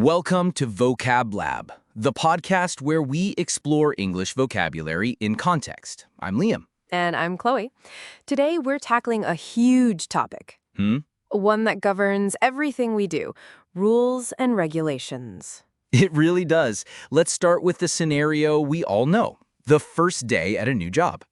Welcome to Vocab Lab, the podcast where we explore English vocabulary in context. I'm Liam. And I'm Chloe. Today, we're tackling a huge topic. One that governs everything we do, rules and regulations. It really does. Let's start with the scenario we all know, the first day at a new job.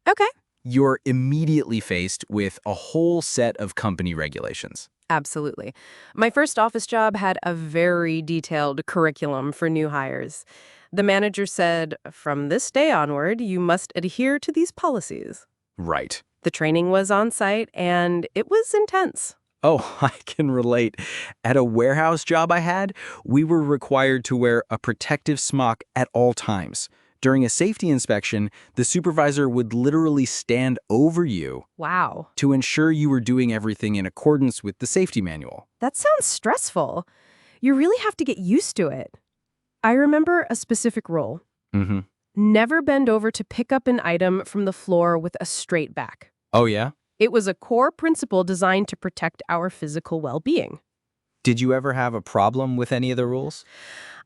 Okay. You're immediately faced with a whole set of company regulations. Absolutely. My first office job had a very detailed curriculum for new hires. The manager said, from this day onward, you must adhere to these policies. Right. The training was on site, and it was intense. Oh, I can relate. At a warehouse job I had, we were required to wear a protective smock at all times. During a safety inspection, the supervisor would literally stand over you. Wow. To ensure you were doing everything in accordance with the safety manual. That sounds stressful. You really have to get used to it. I remember a specific rule. Never bend over to pick up an item from the floor with a straight back. Oh, yeah? It was a core principle designed to protect our physical well-being. Did you ever have a problem with any of the rules?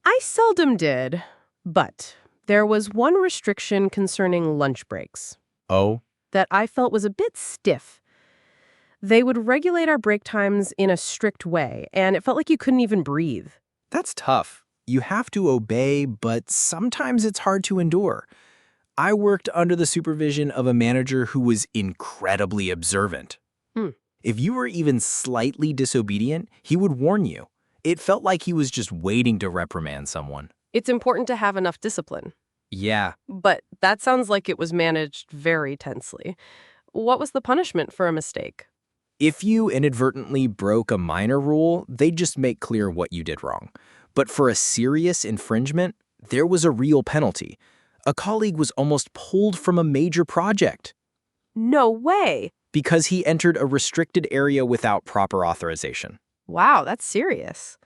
I seldom did, but there was one restriction concerning lunch breaks. Oh? That I felt was a bit stiff. They would regulate our break times in a strict way, and it felt like you couldn't even breathe. That's tough. You have to obey, but sometimes it's hard to endure. I worked under the supervision of a manager who was incredibly observant. If you were even slightly disobedient, he would warn you. It felt like he was just waiting to reprimand someone. It's important to have enough discipline. Yeah. But that sounds like it was managed very tensely. What was the punishment for a mistake? If you inadvertently broke a minor rule, they'd just make clear what you did wrong. But for a serious infringement, there was a real penalty. A colleague was almost pulled from a major project. No way. Because he entered a restricted area without proper authorization. Wow, that's serious.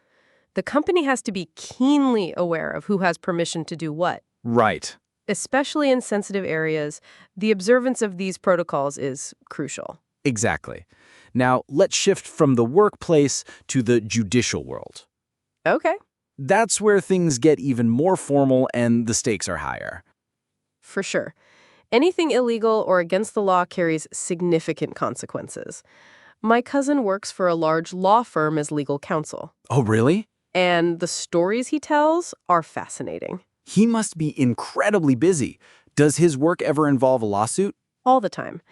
The company has to be keenly aware of who has permission to do what. Right. Especially in sensitive areas, the observance of these protocols is crucial. Exactly. Now, let's shift from the workplace to the judicial world. Okay. That's where things get even more formal and the stakes are higher. For sure. Anything illegal or against the law carries significant consequences. My cousin works for a large law firm as legal counsel. Oh, really? And the stories he tells are fascinating. He must be incredibly busy. Does his work ever involve a lawsuit? All the time.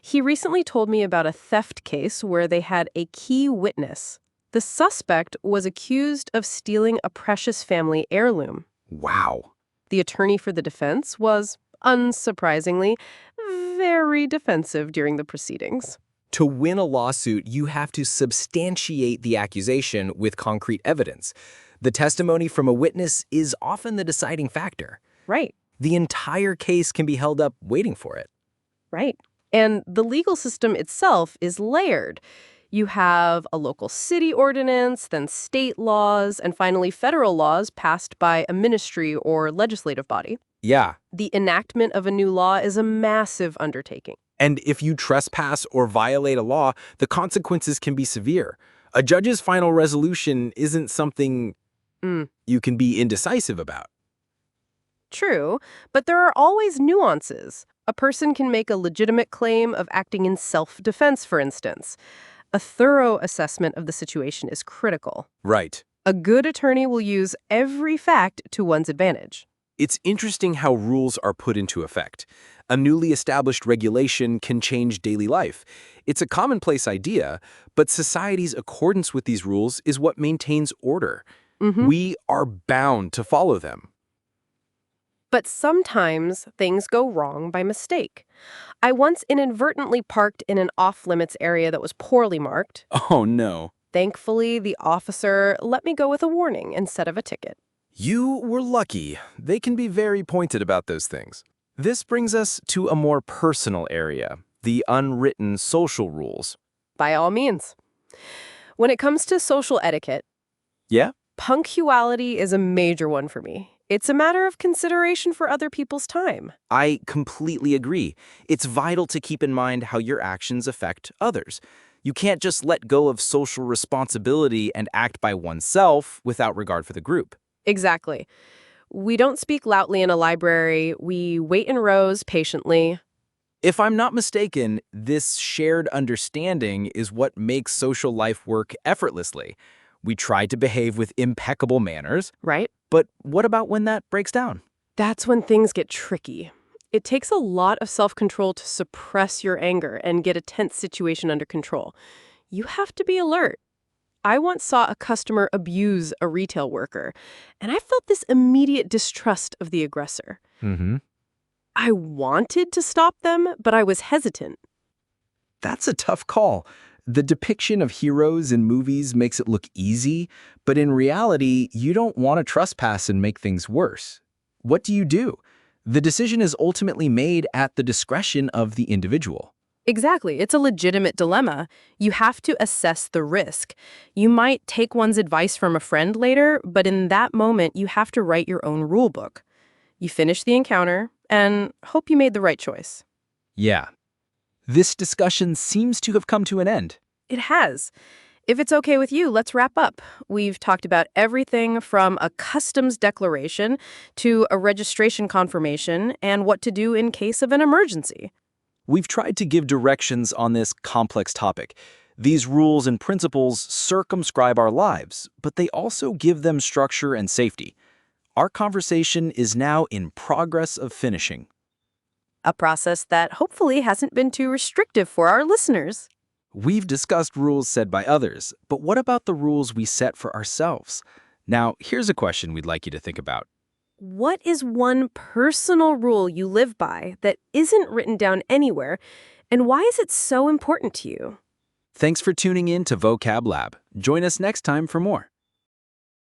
He recently told me about a theft case where they had a key witness. The suspect was accused of stealing a precious family heirloom. Wow. The attorney for the defense was, unsurprisingly, very defensive during the proceedings. To win a lawsuit, you have to substantiate the accusation with concrete evidence. The testimony from a witness is often the deciding factor. Right. The entire case can be held up waiting for it. Right. And the legal system itself is layered. You have a local city ordinance, then state laws, and finally federal laws passed by a ministry or legislative body. Yeah. The enactment of a new law is a massive undertaking. And if you trespass or violate a law, the consequences can be severe. A judge's final resolution isn't something you can be indecisive about. True, but there are always nuances. A person can make a legitimate claim of acting in self-defense, for instance. A thorough assessment of the situation is critical. Right. A good attorney will use every fact to one's advantage. It's interesting how rules are put into effect. A newly established regulation can change daily life. It's a commonplace idea, but society's accordance with these rules is what maintains order. We are bound to follow them. But sometimes things go wrong by mistake. I once inadvertently parked in an off-limits area that was poorly marked. Oh, no. Thankfully, the officer let me go with a warning instead of a ticket. You were lucky. They can be very pointed about those things. This brings us to a more personal area, the unwritten social rules. By all means. When it comes to social etiquette, Yeah? punctuality is a major one for me. It's a matter of consideration for other people's time. I completely agree. It's vital to keep in mind how your actions affect others. You can't just let go of social responsibility and act by oneself without regard for the group. Exactly. We don't speak loudly in a library. We wait in rows patiently. If I'm not mistaken, this shared understanding is what makes social life work effortlessly. We try to behave with impeccable manners, Right? but what about when that breaks down? That's when things get tricky. It takes a lot of self-control to suppress your anger and get a tense situation under control. You have to be alert. I once saw a customer abuse a retail worker, and I felt this immediate distrust of the aggressor. Mm-hmm. I wanted to stop them, but I was hesitant. That's a tough call. The depiction of heroes in movies makes it look easy, but in reality, you don't want to trespass and make things worse. What do you do? The decision is ultimately made at the discretion of the individual. Exactly. It's a legitimate dilemma. You have to assess the risk. You might take one's advice from a friend later, but in that moment, you have to write your own rule book. You finish the encounter and hope you made the right choice. Yeah. This discussion seems to have come to an end. It has. If it's okay with you, let's wrap up. We've talked about everything from a customs declaration to a registration confirmation and what to do in case of an emergency. We've tried to give directions on this complex topic. These rules and principles circumscribe our lives, but they also give them structure and safety. Our conversation is now in progress of finishing. A process that hopefully hasn't been too restrictive for our listeners. We've discussed rules set by others, but what about the rules we set for ourselves? Now, here's a question we'd like you to think about. What is one personal rule you live by that isn't written down anywhere, and why is it so important to you? Thanks for tuning in to Vocab Lab. Join us next time for more.